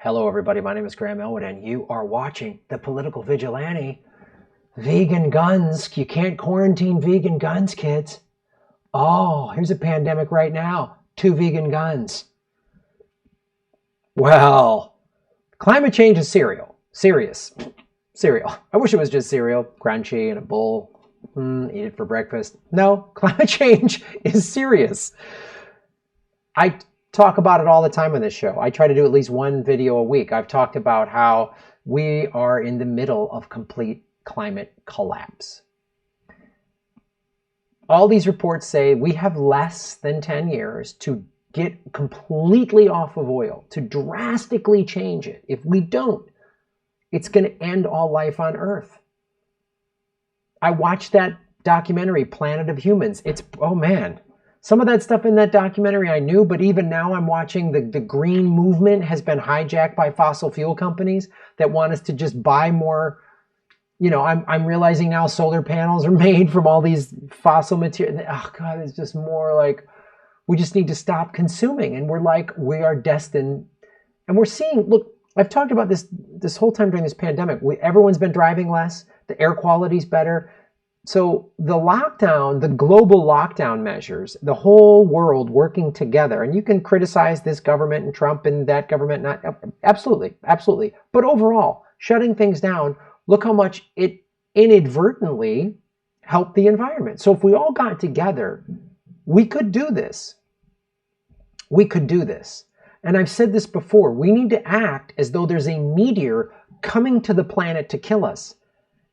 Hello, everybody. My name is Graham Elwood, and you are watching The Political Vigilante. Vegan guns. You can't quarantine vegan guns, kids. Oh, here's a pandemic right now. 2 vegan guns. Well, climate change is serious. Cereal. I wish it was just cereal, crunchy in a bowl. Eat it for breakfast. No, climate change is serious. I talk about it all the time on this show. I try to do at least one video a week. I've talked about how we are in the middle of complete climate collapse. All these reports say we have less than 10 years to get completely off of oil, to drastically change it. If we don't, it's going to end all life on Earth. I watched that documentary, Planet of Humans. Oh man. Some of that stuff in that documentary I knew, but even now I'm watching the green movement has been hijacked by fossil fuel companies that want us to just buy more. You know, I'm realizing now solar panels are made from all these fossil material. Oh God, it's just more like we just need to stop consuming. And we are destined. And we're seeing, look, I've talked about this whole time during this pandemic. Everyone's been driving less. The air quality's better. So the lockdown, the global lockdown measures, the whole world working together, and you can criticize this government and Trump and that government, not absolutely. But overall, shutting things down, look how much it inadvertently helped the environment. So if we all got together, we could do this. We could do this. And I've said this before, we need to act as though there's a meteor coming to the planet to kill us.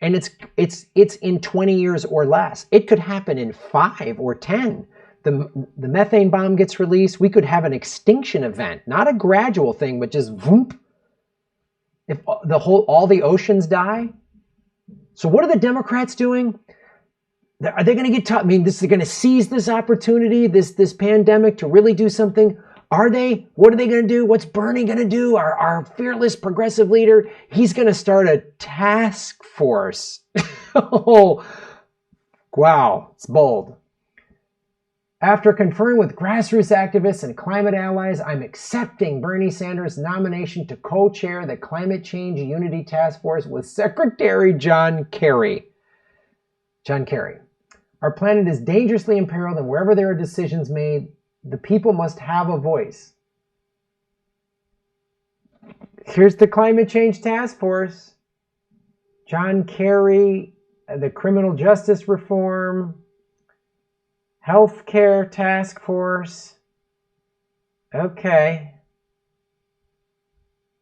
And it's in 20 years or less. It could happen in 5 or 10. The methane bomb gets released. We could have an extinction event, not a gradual thing, but just voomp. If all the oceans die. So what are the Democrats doing? Are they going to get tough? I mean, this is going to seize this opportunity, this pandemic, to really do something. Are they? What are they going to do? What's Bernie going to do? Our fearless progressive leader, he's going to start a task force. Oh, wow, it's bold. After conferring with grassroots activists and climate allies, I'm accepting Bernie Sanders' nomination to co-chair the Climate Change Unity Task Force with Secretary John Kerry. John Kerry. Our planet is dangerously imperiled, and wherever there are decisions made, the people must have a voice. Here's the Climate Change Task Force. John Kerry, the Criminal Justice Reform, Healthcare Task Force. Okay.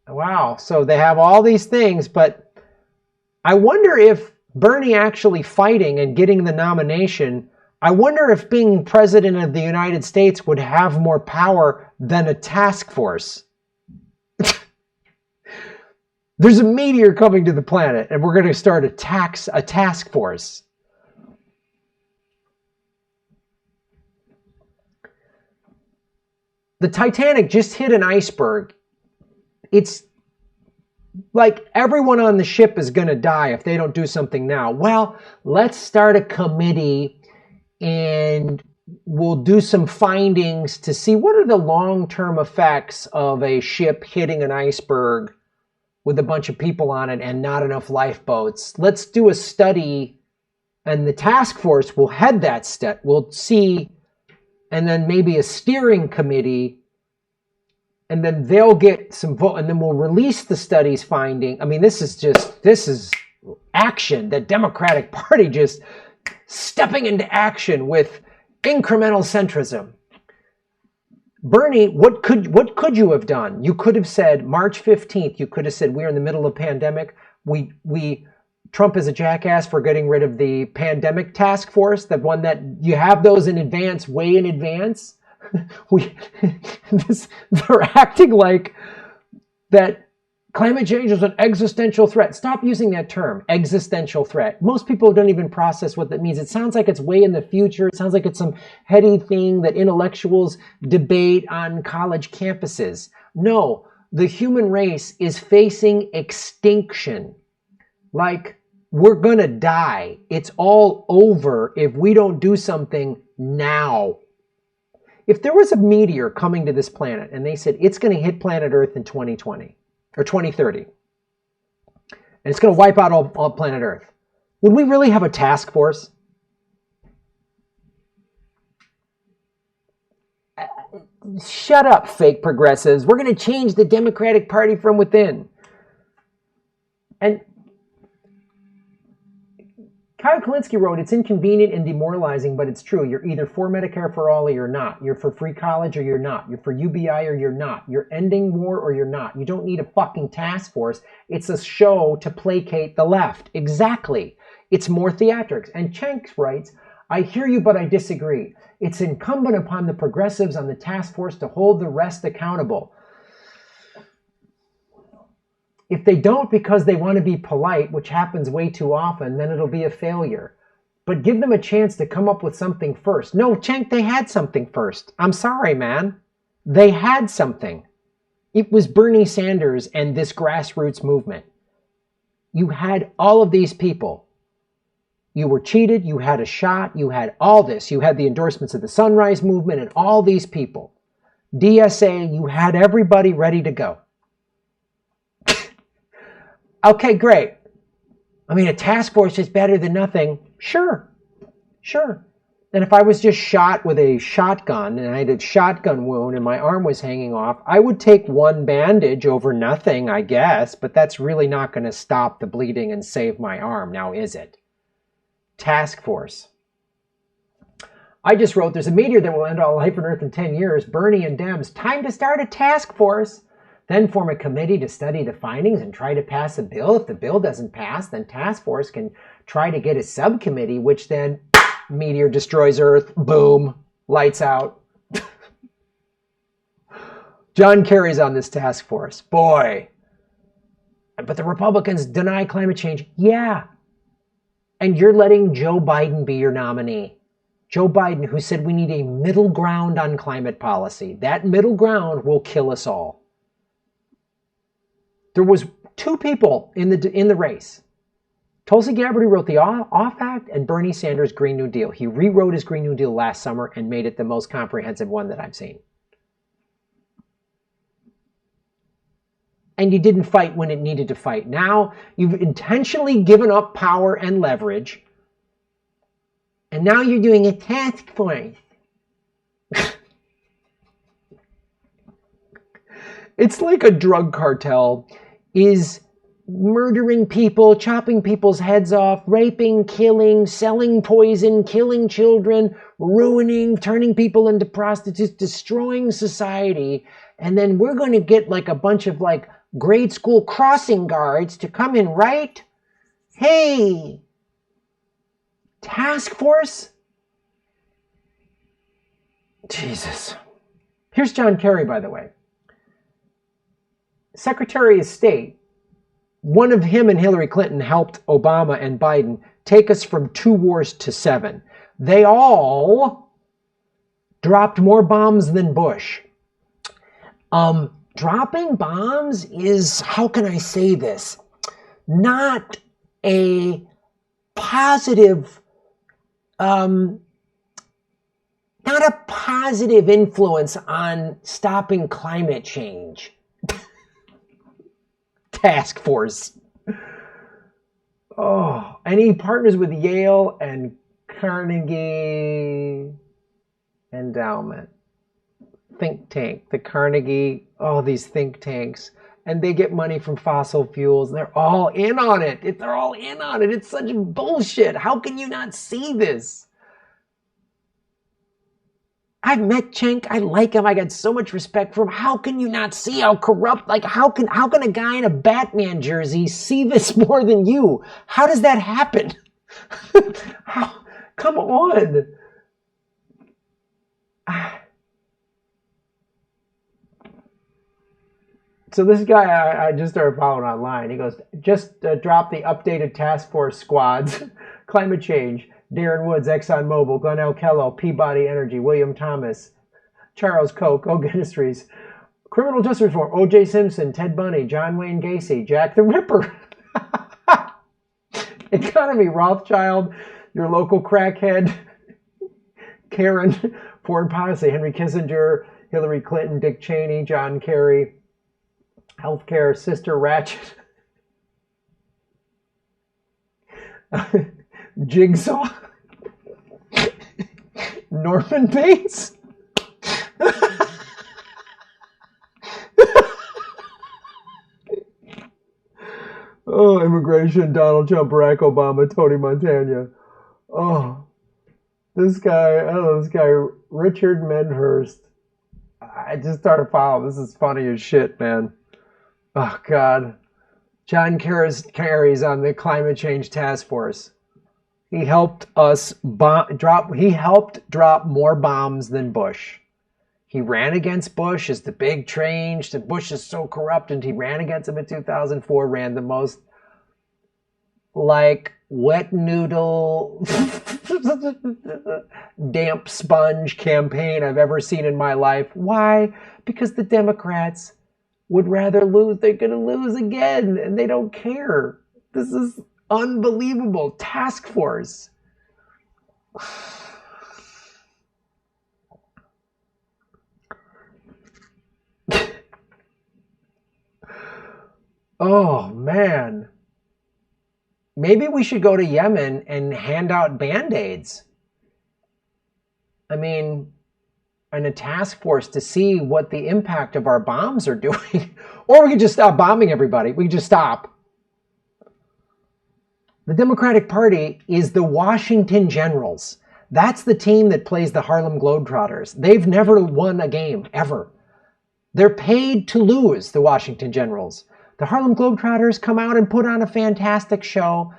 Wow. So they have all these things, but I wonder if Bernie actually fighting and getting the nomination, I wonder if being president of the United States would have more power than a task force. There's a meteor coming to the planet, and we're going to start a task force. The Titanic just hit an iceberg. It's like everyone on the ship is going to die if they don't do something now. Well, let's start a committee and we'll do some findings to see what are the long-term effects of a ship hitting an iceberg with a bunch of people on it and not enough lifeboats. Let's do a study, and the task force will head that step. We'll see, and then maybe a steering committee, and then they'll get some vote, and then we'll release the study's finding. I mean, this is action. The Democratic Party just stepping into action with incremental centrism. Bernie, what could you have done? You could have said March 15th, you could have said we're in the middle of a pandemic. Trump is a jackass for getting rid of the pandemic task force, the one that you have those in advance, way in advance. They're acting like that climate change is an existential threat. Stop using that term, existential threat. Most people don't even process what that means. It sounds like it's way in the future. It sounds like it's some heady thing that intellectuals debate on college campuses. No, the human race is facing extinction. Like, we're going to die. It's all over if we don't do something now. If there was a meteor coming to this planet and they said it's going to hit planet Earth in 2020, or 2030. And it's going to wipe out all planet Earth. Would we really have a task force? Shut up, fake progressives. We're going to change the Democratic Party from within. And Kyle Kulinski wrote, it's inconvenient and demoralizing, but it's true. You're either for Medicare for all or you're not. You're for free college or you're not. You're for UBI or you're not. You're ending war or you're not. You don't need a fucking task force. It's a show to placate the left. Exactly. It's more theatrics. And Cenk writes, I hear you, but I disagree. It's incumbent upon the progressives on the task force to hold the rest accountable. If they don't because they want to be polite, which happens way too often, then it'll be a failure. But give them a chance to come up with something first. No, Cenk, they had something first. I'm sorry, man. They had something. It was Bernie Sanders and this grassroots movement. You had all of these people. You were cheated, you had a shot, you had all this. You had the endorsements of the Sunrise Movement and all these people. DSA, you had everybody ready to go. Okay, great. I mean, a task force is better than nothing. Sure. And if I was just shot with a shotgun and I had a shotgun wound and my arm was hanging off, I would take one bandage over nothing, I guess, but that's really not going to stop the bleeding and save my arm, now is it? Task force. I just wrote, there's a meteor that will end all life on Earth in 10 years. Bernie and Dems, time to start a task force. Then form a committee to study the findings and try to pass a bill. If the bill doesn't pass, then task force can try to get a subcommittee, which then meteor destroys Earth. Boom. Lights out. John Kerry's on this task force. Boy. But the Republicans deny climate change. Yeah. And you're letting Joe Biden be your nominee. Joe Biden, who said we need a middle ground on climate policy. That middle ground will kill us all. There was two people in the race. Tulsi Gabbard wrote the Off Act and Bernie Sanders' Green New Deal. He rewrote his Green New Deal last summer and made it the most comprehensive one that I've seen. And you didn't fight when it needed to fight. Now you've intentionally given up power and leverage. And now you're doing a task force. It's like a drug cartel is murdering people, chopping people's heads off, raping, killing, selling poison, killing children, ruining, turning people into prostitutes, destroying society. And then we're going to get like a bunch of like grade school crossing guards to come in, right? Hey, task force? Jesus. Here's John Kerry, by the way. Secretary of State, one of him and Hillary Clinton helped Obama and Biden take us from 2 wars to 7. They all dropped more bombs than Bush. Dropping bombs is, how can I say this, not a positive, not a positive influence on stopping climate change. Task force. Oh, and he partners with Yale and Carnegie Endowment. Think tank, the Carnegie, these think tanks. And they get money from fossil fuels. And they're all in on it. They're all in on it. It's such bullshit. How can you not see this? I've met Cenk. I like him. I got so much respect for him. How can you not see how corrupt, like how can a guy in a Batman jersey see this more than you? How does that happen? Come on. So this guy I just started following online. He goes, just drop the updated task force squads. Climate change. Darren Woods, ExxonMobil, Glenn L. Kello, Peabody Energy, William Thomas, Charles Koch, Koch Industries, Criminal Justice Reform, O.J. Simpson, Ted Bundy, John Wayne Gacy, Jack the Ripper, Economy, Rothschild, your local crackhead, Karen, Foreign Policy, Henry Kissinger, Hillary Clinton, Dick Cheney, John Kerry, Healthcare Sister Ratchet. Jigsaw. Norman Bates. Oh, immigration, Donald Trump, Barack Obama, Tony Montana. Oh, this guy, I don't know, this guy, Richard Medhurst. I just started following. This is funny as shit, man. Oh, God. John Kerry's on the climate change task force. He helped us drop more bombs than Bush. He ran against Bush as the big change. That Bush is so corrupt, and he ran against him in 2004, ran the most like wet noodle damp sponge campaign I've ever seen in my life. Why? Because the Democrats would rather lose. They're going to lose again, and they don't care. This is unbelievable. Task force. Oh, man. Maybe we should go to Yemen and hand out Band-Aids. I mean, in a task force to see what the impact of our bombs are doing. Or we could just stop bombing everybody. We could just stop. The Democratic Party is the Washington Generals. That's the team that plays the Harlem Globetrotters. They've never won a game, ever. They're paid to lose, the Washington Generals. The Harlem Globetrotters come out and put on a fantastic show.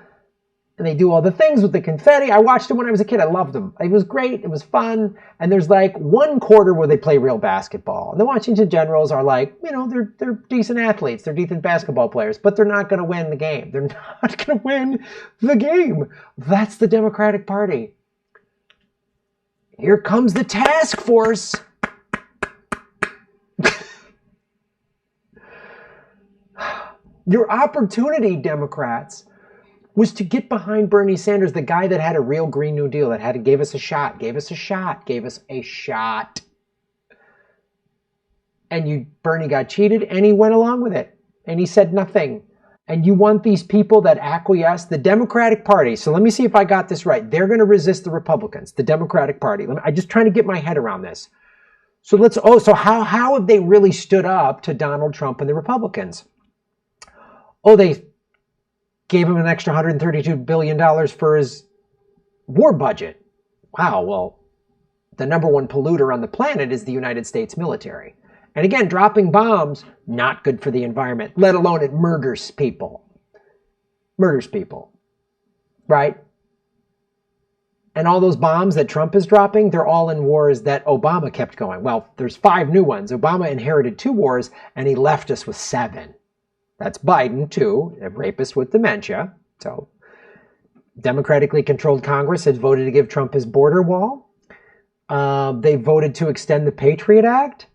And they do all the things with the confetti. I watched them when I was a kid. I loved them. It was great. It was fun. And there's like one quarter where they play real basketball. And the Washington Generals are like, you know, they're decent athletes. They're decent basketball players. But they're not going to win the game. They're not going to win the game. That's the Democratic Party. Here comes the task force. Your opportunity, Democrats, was to get behind Bernie Sanders, the guy that had a real Green New Deal, that gave us a shot. And Bernie got cheated, and he went along with it. And he said nothing. And you want these people that acquiesce, the Democratic Party. So let me see if I got this right. They're going to resist the Republicans, the Democratic Party. I'm just trying to get my head around this. So how have they really stood up to Donald Trump and the Republicans? Oh, they gave him an extra $132 billion for his war budget. Wow, well, the number one polluter on the planet is the United States military. And again, dropping bombs, not good for the environment, let alone it murders people. Right? And all those bombs that Trump is dropping, they're all in wars that Obama kept going. Well, there's 5 new ones. Obama inherited 2 wars, and he left us with 7. That's Biden, too, a rapist with dementia. So, democratically controlled Congress has voted to give Trump his border wall. They voted to extend the Patriot Act.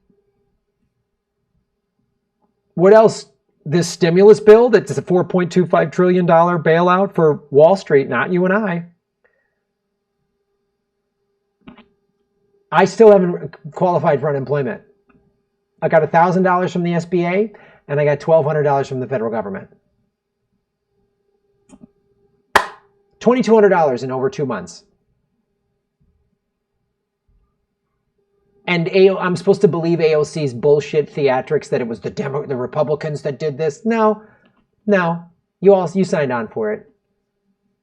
What else? This stimulus bill that's a $4.25 trillion bailout for Wall Street, not you and I. I still haven't qualified for unemployment. I got $1,000 from the SBA, and I got $1,200 from the federal government. $2,200 in over 2 months. And I'm supposed to believe AOC's bullshit theatrics that it was the Republicans that did this. No. You signed on for it.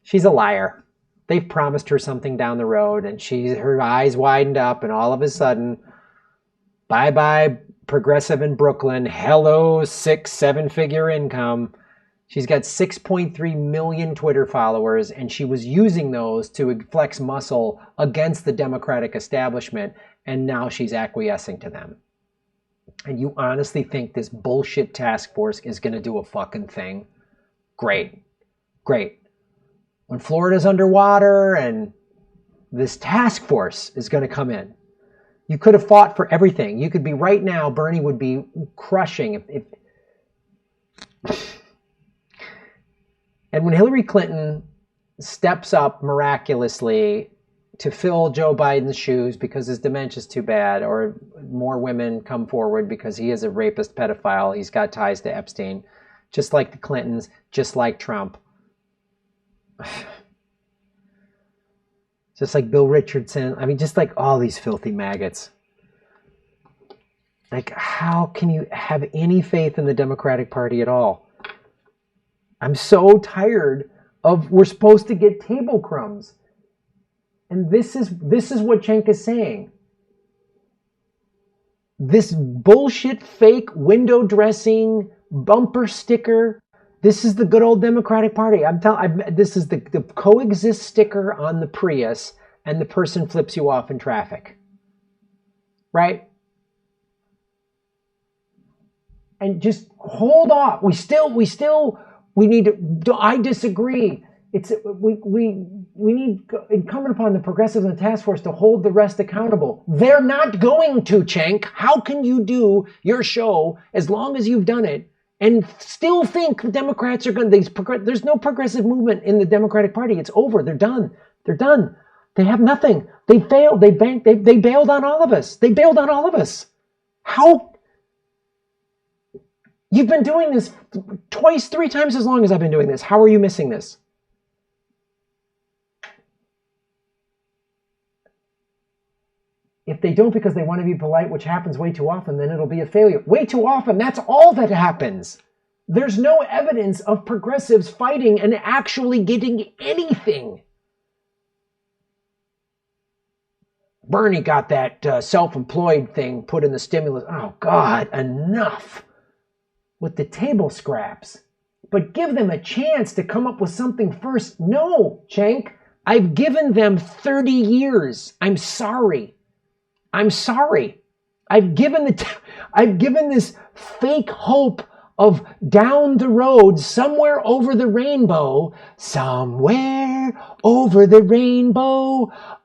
She's a liar. They've promised her something down the road, and her eyes widened up, and all of a sudden, bye-bye progressive in Brooklyn. Hello, 6-7-figure income. She's got 6.3 million Twitter followers, and she was using those to flex muscle against the Democratic establishment, and now she's acquiescing to them. And you honestly think this bullshit task force is going to do a fucking thing? Great. When Florida's underwater and this task force is going to come in, you could have fought for everything. You could be right now, Bernie would be crushing. And when Hillary Clinton steps up miraculously to fill Joe Biden's shoes because his dementia is too bad, or more women come forward because he is a rapist pedophile. He's got ties to Epstein, just like the Clintons, just like Trump. Just like Bill Richardson. I mean, just like all these filthy maggots. Like, how can you have any faith in the Democratic Party at all? I'm so tired of, we're supposed to get table crumbs. And this is what Cenk is saying. This bullshit, fake window dressing, bumper sticker. This is the good old Democratic Party. This is the coexist sticker on the Prius, and the person flips you off in traffic. Right? And just hold off. We need to, I disagree. We need, incumbent upon the progressives and the task force to hold the rest accountable. They're not going to, Cenk. How can you do your show as long as you've done it and still think Democrats are going to, there's no progressive movement in the Democratic Party. It's over. They're done. They're done. They have nothing. They failed. They bailed on all of us. They bailed on all of us. How? You've been doing this twice, 3 times as long as I've been doing this. How are you missing this? If they don't because they want to be polite, which happens way too often, then it'll be a failure. Way too often, that's all that happens. There's no evidence of progressives fighting and actually getting anything. Bernie got that self-employed thing put in the stimulus. Oh, God, enough with the table scraps. But give them a chance to come up with something first. No, Cenk, I've given them 30 years. I'm sorry. I'm sorry. I've given this fake hope of down the road, somewhere over the rainbow,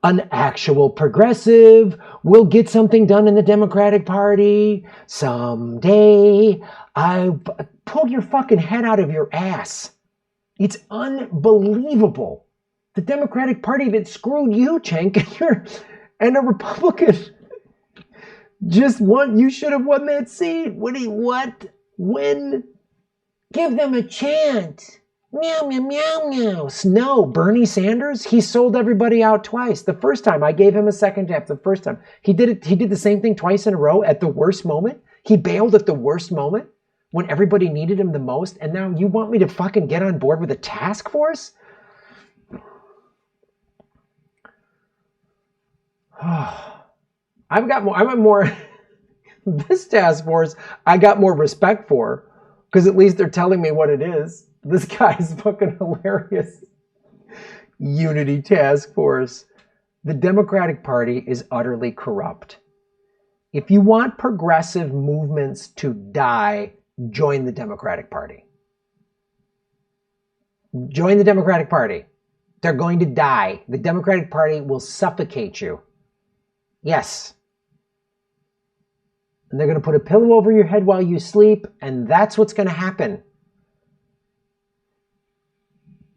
an actual progressive will get something done in the Democratic Party someday. Pull your fucking head out of your ass. It's unbelievable. The Democratic Party that screwed you, Cenk, and a Republican you should have won that seat. When? Give them a chance. Meow, meow, meow, meow. No, Bernie Sanders, he sold everybody out twice. The first time, I gave him a second chance. The first time. He did the same thing twice in a row at the worst moment. He bailed at the worst moment when everybody needed him the most. And now you want me to fucking get on board with a task force? This task force, I got more respect for, because at least they're telling me what it is. This guy's fucking hilarious. Unity Task Force. The Democratic Party is utterly corrupt. If you want progressive movements to die, join the Democratic Party. Join the Democratic Party. They're going to die. The Democratic Party will suffocate you. Yes. And they're going to put a pillow over your head while you sleep, and that's what's going to happen.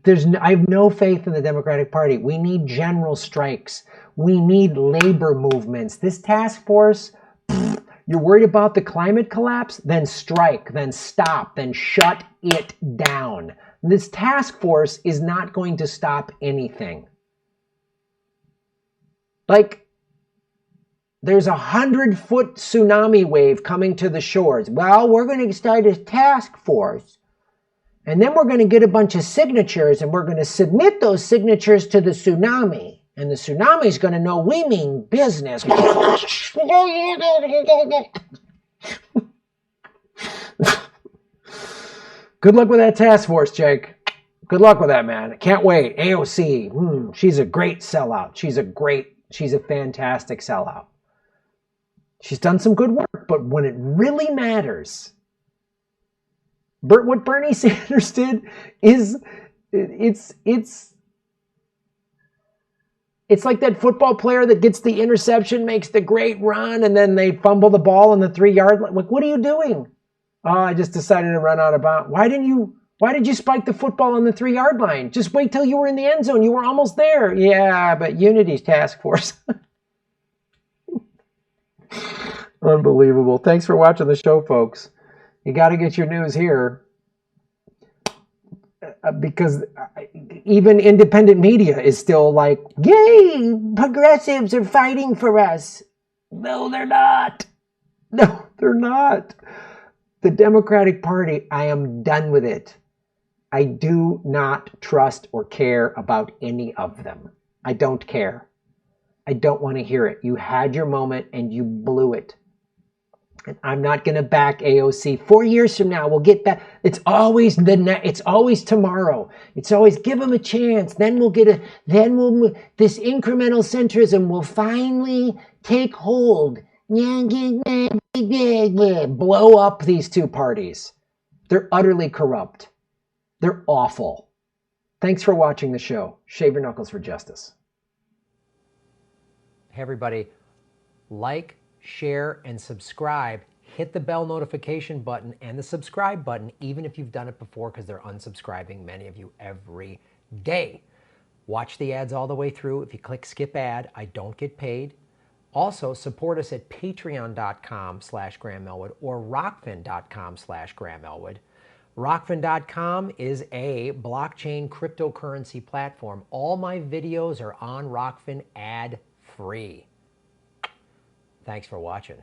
I have no faith in the Democratic Party. We need general strikes. We need labor movements. This task force, you're worried about the climate collapse? Then strike, then stop, then shut it down. This task force is not going to stop anything. There's 100-foot tsunami wave coming to the shores. Well, we're going to start a task force. And then we're going to get a bunch of signatures, and we're going to submit those signatures to the tsunami. And the tsunami is going to know we mean business. Good luck with that task force, Jake. Good luck with that, man. Can't wait. AOC, she's a great sellout. She's a fantastic sellout. She's done some good work, but when it really matters, what Bernie Sanders did is, it's like that football player that gets the interception, makes the great run, and then they fumble the ball in the 3-yard line. Like, what are you doing? Oh, I just decided to run out of bounds. Why didn't you Why did you spike the football on the 3-yard line? Just wait till you were in the end zone. You were almost there. Yeah, but Unity's task force. Unbelievable. Thanks for watching the show, folks. You got to get your news here. Because even independent media is still like, yay, progressives are fighting for us. No, they're not. No, they're not. The Democratic Party, I am done with it. I do not trust or care about any of them. I don't care. I don't want to hear it. You had your moment and you blew it. And I'm not going to back AOC. 4 years from now, we'll get back. It's always it's always tomorrow. It's always give them a chance. Then we'll get this incremental centrism will finally take hold. Blow up these two parties. They're utterly corrupt. They're awful. Thanks for watching the show. Shave your knuckles for justice. Hey everybody, like, share, and subscribe. Hit the bell notification button and the subscribe button, even if you've done it before, because they're unsubscribing, many of you, every day. Watch the ads all the way through. If you click skip ad, I don't get paid. Also, support us at patreon.com/Graham Elwood or rockfin.com/Graham Elwood. Rockfin.com is a blockchain cryptocurrency platform. All my videos are on Rockfin ad-free. Thanks for watching.